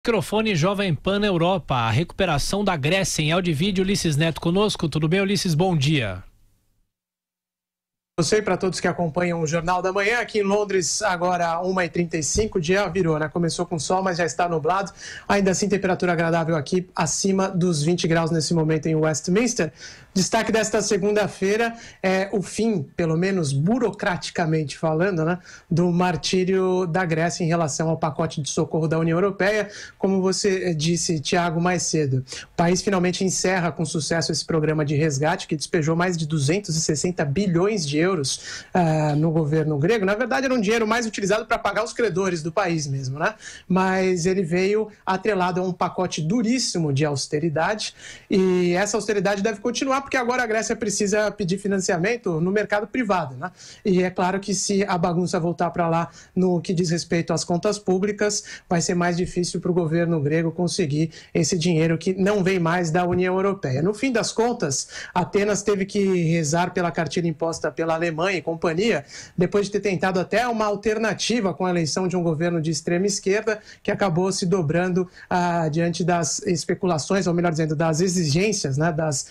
Microfone Jovem Pan Europa, a recuperação da Grécia em áudio e vídeo. Ulisses Neto conosco, tudo bem, Ulisses? Bom dia. Você e para todos que acompanham o Jornal da Manhã, aqui em Londres, agora 1h35, o dia virou, né? Começou com sol, mas já está nublado. Ainda assim, temperatura agradável aqui, acima dos 20 graus nesse momento em Westminster. Destaque desta segunda-feira é o fim, pelo menos burocraticamente falando, né, do martírio da Grécia em relação ao pacote de socorro da União Europeia. Como você disse, Tiago, mais cedo, o país finalmente encerra com sucesso esse programa de resgate que despejou mais de 260 bilhões de euros no governo grego. Na verdade, era um dinheiro mais utilizado para pagar os credores do país mesmo, né? Mas ele veio atrelado a um pacote duríssimo de austeridade e essa austeridade deve continuar porque agora a Grécia precisa pedir financiamento no mercado privado, né? E é claro que se a bagunça voltar para lá no que diz respeito às contas públicas, vai ser mais difícil para o governo grego conseguir esse dinheiro que não vem mais da União Europeia. No fim das contas, Atenas teve que rezar pela cartilha imposta pela Alemanha e companhia, depois de ter tentado até uma alternativa com a eleição de um governo de extrema esquerda, que acabou se dobrando diante das especulações, ou melhor dizendo, das exigências, né, das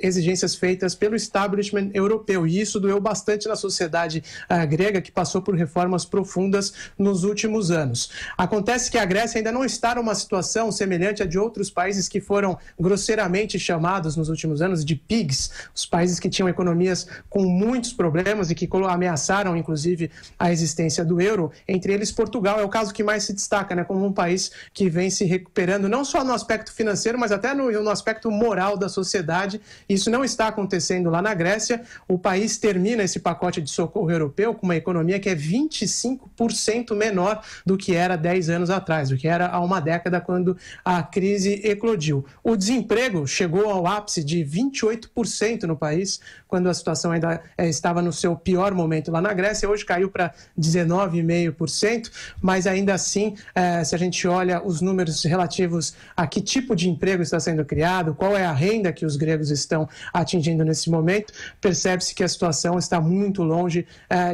exigências feitas pelo establishment europeu. E isso doeu bastante na sociedade grega, que passou por reformas profundas nos últimos anos. Acontece que a Grécia ainda não está numa situação semelhante à de outros países que foram grosseiramente chamados nos últimos anos de pigs, os países que tinham economias com muitos problemas e que ameaçaram, inclusive, a existência do euro, entre eles Portugal. É o caso que mais se destaca, né, como um país que vem se recuperando, não só no aspecto financeiro, mas até no aspecto moral da sociedade. Isso não está acontecendo lá na Grécia. O país termina esse pacote de socorro europeu com uma economia que é 25% menor do que era 10 anos atrás, do que era há uma década quando a crise eclodiu. O desemprego chegou ao ápice de 28% no país, quando a situação ainda estava no seu pior momento lá na Grécia. Hoje caiu para 19,5%, mas ainda assim, se a gente olha os números relativos a que tipo de emprego está sendo criado, qual é a renda que os gregos estão atingindo nesse momento, percebe-se que a situação está muito longe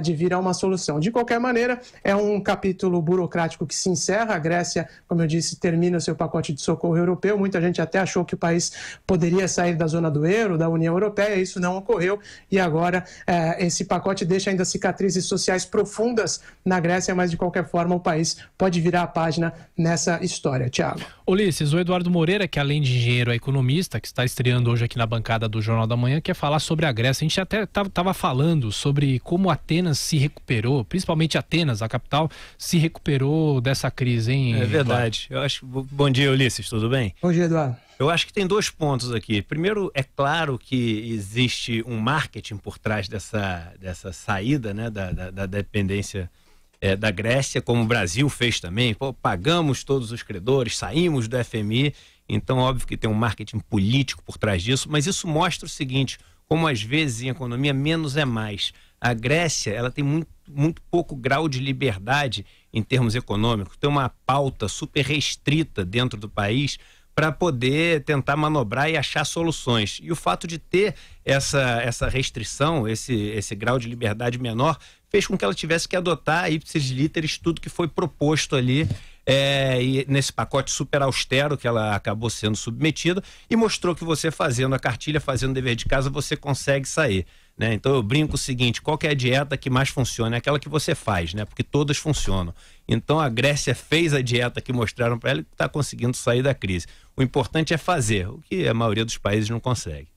de vir a uma solução. De qualquer maneira, é um capítulo burocrático que se encerra. A Grécia, como eu disse, termina o seu pacote de socorro europeu. Muita gente até achou que o país poderia sair da zona do euro, da União Europeia. Isso não ocorreu e agora esse pacote deixa ainda cicatrizes sociais profundas na Grécia, mas de qualquer forma o país pode virar a página nessa história. Tiago. Ulisses, o Eduardo Moreira, que além de engenheiro é economista, que está estreando hoje aqui na bancada do Jornal da Manhã, quer falar sobre a Grécia. A gente até estava falando sobre como Atenas se recuperou, principalmente Atenas, a capital, se recuperou dessa crise, hein? É verdade. Eu acho. Bom dia, Ulisses, tudo bem? Bom dia, Eduardo. Eu acho que tem dois pontos aqui. Primeiro, é claro que existe um marketing por trás dessa saída, né, da dependência da Grécia, como o Brasil fez também. Pô, pagamos todos os credores, saímos do FMI, então óbvio que tem um marketing político por trás disso, mas isso mostra o seguinte, como às vezes em economia menos é mais. A Grécia, ela tem muito pouco grau de liberdade em termos econômicos, tem uma pauta super restrita dentro do país para poder tentar manobrar e achar soluções. E o fato de ter essa restrição, esse grau de liberdade menor, fez com que ela tivesse que adotar ipsis literis tudo que foi proposto ali e nesse pacote super austero que ela acabou sendo submetida, e mostrou que você fazendo a cartilha, fazendo o dever de casa, você consegue sair, né? Então eu brinco o seguinte, qual que é a dieta que mais funciona? É aquela que você faz, né? Porque todas funcionam. Então a Grécia fez a dieta que mostraram para ela e está conseguindo sair da crise. O importante é fazer, o que a maioria dos países não consegue.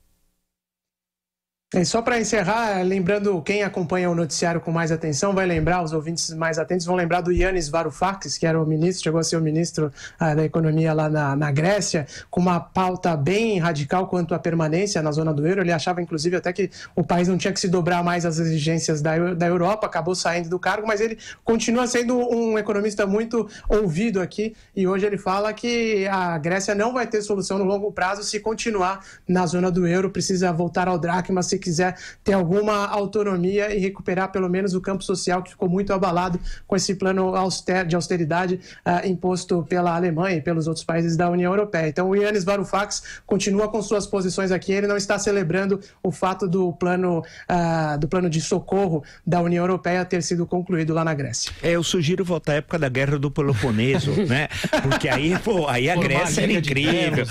Só para encerrar, lembrando, quem acompanha o noticiário com mais atenção vai lembrar, os ouvintes mais atentos vão lembrar do Yanis Varoufakis, que era o ministro, chegou a ser o ministro da economia lá na Grécia, com uma pauta bem radical quanto à permanência na zona do euro. Ele achava, inclusive, até que o país não tinha que se dobrar mais às exigências da Europa, acabou saindo do cargo, mas ele continua sendo um economista muito ouvido aqui, e hoje ele fala que a Grécia não vai ter solução no longo prazo se continuar na zona do euro, precisa voltar ao dracma, se se quiser ter alguma autonomia e recuperar pelo menos o campo social, que ficou muito abalado com esse plano de austeridade imposto pela Alemanha e pelos outros países da União Europeia. Então o Yanis Varoufakis continua com suas posições aqui, ele não está celebrando o fato do plano de socorro da União Europeia ter sido concluído lá na Grécia. Eu sugiro voltar à época da Guerra do Peloponeso, né? Porque aí a Grécia era incrível.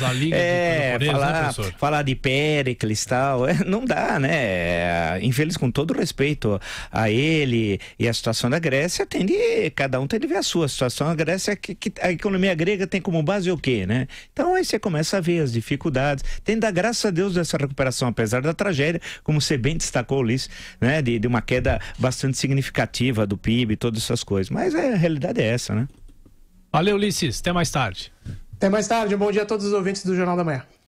Falar de Péricles e tal, não dá, né? Infeliz, com todo respeito a ele e a situação da Grécia, cada um tem de ver a sua situação. A Grécia, que a economia grega tem como base o quê, né? Então aí você começa a ver as dificuldades. Tem de dar graças a Deus dessa recuperação, apesar da tragédia, como você bem destacou, Ulisses, né? De uma queda bastante significativa do PIB e todas essas coisas. Mas a realidade é essa, né? Valeu, Ulisses. Até mais tarde. Até mais tarde. Um bom dia a todos os ouvintes do Jornal da Manhã.